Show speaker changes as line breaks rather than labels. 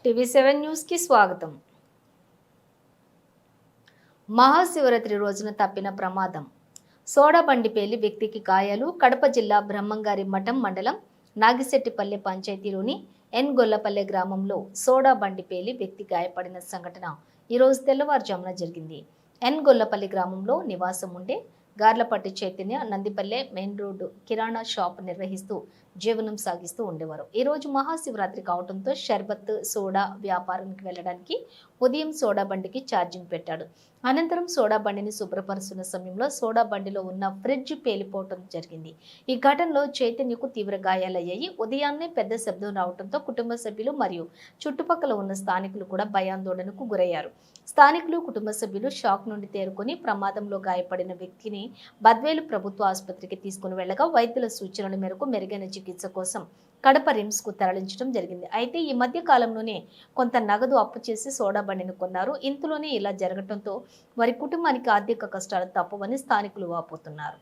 టీవీ7 news కి స్వాగతం. మహాశివరాత్రి రోజున తప్పిన ప్రమాదం. సోడా బండి పేలి వ్యక్తికి గాయాలు. కడప జిల్లా బ్రహ్మంగారి మఠం మండలం నాగిశెట్టిపల్లె పంచాయతీలోని ఎన్ గొల్లపల్లె గ్రామంలో సోడా బండి పేలి వ్యక్తి గాయపడిన సంఘటన ఈరోజు తెల్లవారుజామున జరిగింది. ఎన్ గొల్లపల్లి గ్రామంలో నివాసం ఉండే గార్లపట్టి చైతన్య నందిపల్లె మెయిన్ రోడ్డు కిరాణా షాప్ నిర్వహిస్తూ జీవనం సాగిస్తూ ఉండేవారు. ఈ రోజు మహాశివరాత్రి కావడంతో షర్బత్ సోడా వ్యాపారానికి వెళ్ళడానికి ఉదయం సోడా బండికి ఛార్జింగ్ పెట్టాడు. అనంతరం సోడా బండిని శుభ్రపరుస్తున్న సమయంలో సోడా బండిలో ఉన్న ఫ్రిడ్జ్ పేలిపోవడం జరిగింది. ఈ ఘటనలో చైతన్యకు తీవ్ర గాయాలయ్యాయి. ఉదయాన్నే పెద్ద శబ్దం రావడంతో కుటుంబ సభ్యులు మరియు చుట్టుపక్కల ఉన్న స్థానికులు కూడా భయాందోళనకు గురయ్యారు. స్థానికులు కుటుంబ సభ్యులు షాక్ నుండి తేరుకొని ప్రమాదంలో గాయపడిన వ్యక్తిని బద్వేలు ప్రభుత్వ ఆసుపత్రికి తీసుకుని వెళ్లగా వైద్యుల సూచనల మేరకు మెరుగైన చికిత్స కోసం కడప రిమ్స్ కు తరలించడం జరిగింది. అయితే ఈ మధ్య కాలంలోనే కొంత నగదు అప్పు చేసి సోడా బండిని కొన్నారు. ఇంతలోనే ఇలా జరగడంతో వారి కుటుంబానికి ఆర్థిక కష్టాలు తప్పవని స్థానికులు వాపోతున్నారు.